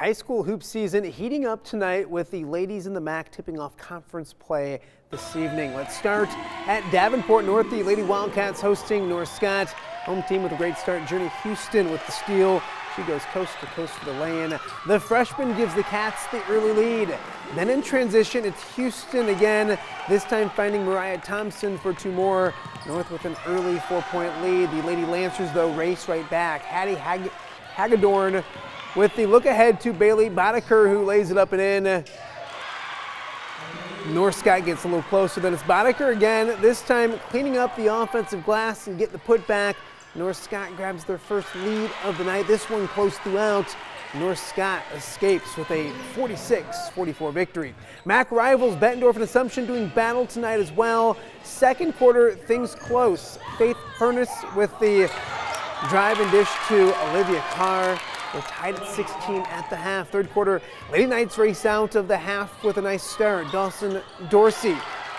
High school hoop season heating up tonight with the ladies in the MAC tipping off conference play this evening. Let's start at Davenport North. The Lady Wildcats hosting North Scott. Home team with a great start. Journey Houston with the steal. She goes coast to coast for the lay-in. The freshman gives the Cats the early lead. Then in transition, it's Houston again, this time finding Mariah Thompson for two more. North with an early 4-point lead. The Lady Lancers, though, race right back. Hattie Hagedorn with the look ahead to Bailey Boddicker, who lays it up and in. North Scott gets a little closer, then it's Boddicker again, this time cleaning up the offensive glass and get the putback. North Scott grabs their first lead of the night, this one close throughout. North Scott escapes with a 46-44 victory. MAC rivals Bettendorf and Assumption doing battle tonight as well. Second quarter, things close. Faith Furness with the drive and dish to Olivia Carr. We're tied at 16 at the half. Third quarter, Lady Knights race out of the half with a nice start. Dawson Dorsey,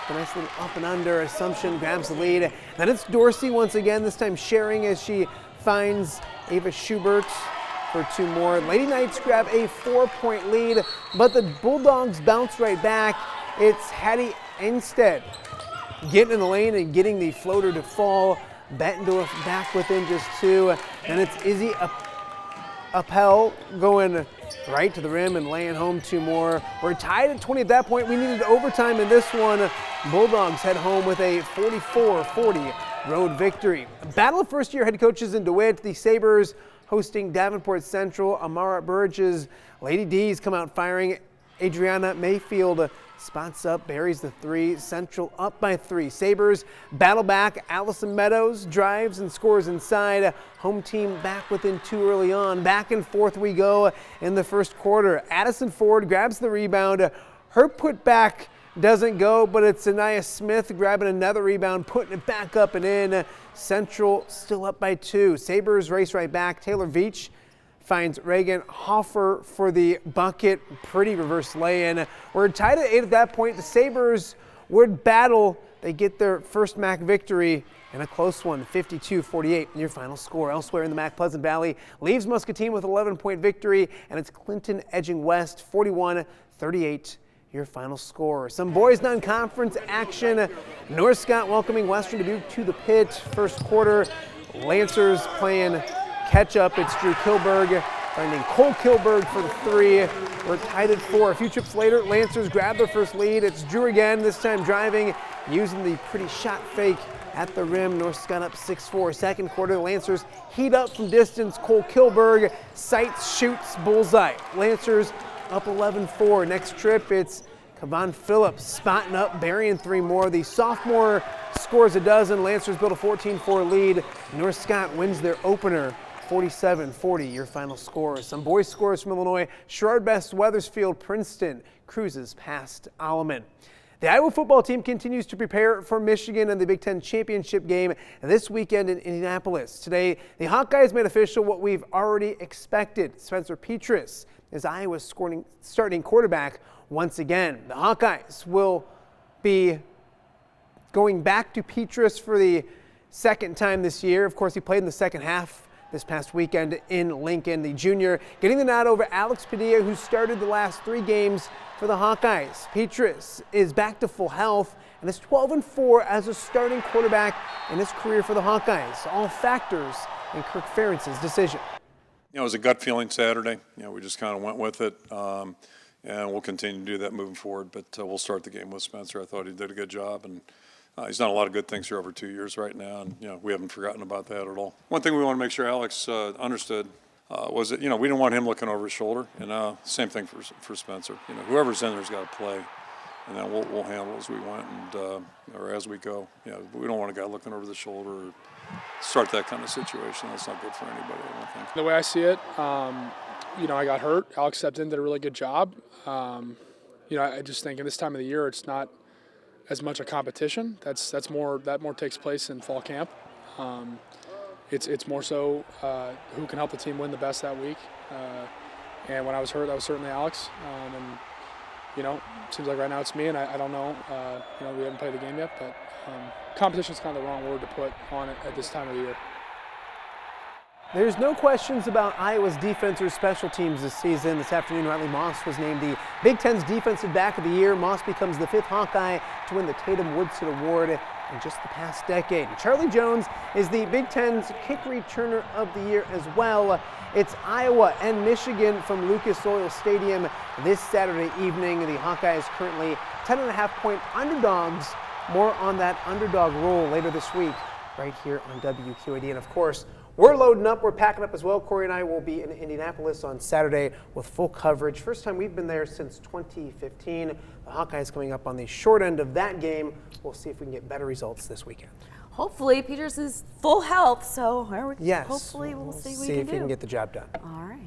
a nice little up and under. Assumption grabs the lead. Then it's Dorsey once again, this time sharing as she finds Ava Schubert for two more. Lady Knights grab a 4-point lead, but the Bulldogs bounce right back. It's Hattie Enstead getting in the lane and getting the floater to fall. Bettendorf back within just two. And it's Izzy Appel going right to the rim and laying home two more. We're tied at 20 at that point. We needed overtime in this one. Bulldogs head home with a 44-40 road victory. Battle of first-year head coaches in DeWitt. The Sabres hosting Davenport Central. Amara Burridge's Lady D's come out firing. Adriana Mayfield spots up, buries the three. Central up by 3. Sabres battle back. Allison Meadows drives and scores inside. Home team back within 2 early on. Back and forth we go in the first quarter. Addison Ford grabs the rebound. Her putback doesn't go, but it's Anaya Smith grabbing another rebound, putting it back up and in. Central still up by 2. Sabres race right back. Taylor Veach finds Reagan Hoffer for the bucket. Pretty reverse lay-in. We're tied at 8 at that point. The Sabres would battle. They get their first MAC victory in a close one, 52-48 in your final score. Elsewhere in the MAC, Pleasant Valley leaves Muscatine with an 11-point victory, and it's Clinton edging West 41-38. Your final score. Some boys non-conference action. North Scott welcoming Western Dubuque to the pit. First quarter, Lancers playing catch up. It's Drew Kilberg finding Cole Kilberg for the 3. We're tied at 4. A few trips later, Lancers grab their first lead. It's Drew again, this time driving, using the pretty shot fake at the rim. North Scott up 6-4. Second quarter, Lancers heat up from distance. Cole Kilberg sights, shoots, bullseye. Lancers up 11-4. Next trip, it's Kavan Phillips spotting up, burying 3 more. The sophomore scores a dozen. Lancers build a 14-4 lead. North Scott wins their opener 47-40, your final score. Some boys scores from Illinois. Sherrard Best, Wethersfield, Princeton cruises past Alleman. The Iowa football team continues to prepare for Michigan and the Big Ten championship game this weekend in Indianapolis. Today, the Hawkeyes made official what we've already expected. Spencer Petras is Iowa's starting quarterback once again. The Hawkeyes will be going back to Petras for the second time this year. Of course, he played in the second half this past weekend in Lincoln. The junior getting the nod over Alex Padilla, who started the last 3 games for the Hawkeyes. Petras is back to full health and is 12-4 as a starting quarterback in his career for the Hawkeyes. All factors in Kirk Ferentz's decision. It was a gut feeling Saturday. We just kind of went with it, and we'll continue to do that moving forward. But we'll start the game with Spencer. I thought he did a good job, and he's done a lot of good things here over 2 years right now, and we haven't forgotten about that at all. One thing we want to make sure Alex understood was that we didn't want him looking over his shoulder, and same thing for Spencer. Whoever's in there's got to play, and then we'll handle as we went and or as we go. We don't want a guy looking over the shoulder or start that kind of situation. That's not good for anybody, I don't think. The way I see it, I got hurt. Alex stepped in, did a really good job. I just think at this time of the year, it's not as much a competition. That more takes place in fall camp. It's more so who can help the team win the best that week. And when I was hurt, that was certainly Alex. It seems like right now it's me, and I don't know. We haven't played the game yet, but competition is kind of the wrong word to put on it at this time of the year. There's no questions about Iowa's defense or special teams this season. This afternoon, Riley Moss was named the Big Ten's Defensive Back of the Year. Moss becomes the 5th Hawkeye to win the Tatum Woodson Award in just the past decade. Charlie Jones is the Big Ten's Kick Returner of the Year as well. It's Iowa and Michigan from Lucas Oil Stadium this Saturday evening. The Hawkeyes currently 10.5-point underdogs. More on that underdog role later this week right here on WQAD. And of course, we're loading up, we're packing up as well. Corey and I will be in Indianapolis on Saturday with full coverage. First time we've been there since 2015. The Hawkeyes coming up on the short end of that game. We'll see if we can get better results this weekend. Hopefully, Peters is full health, so Yes. hopefully we'll see what we see can if do. we can get the job done. All right.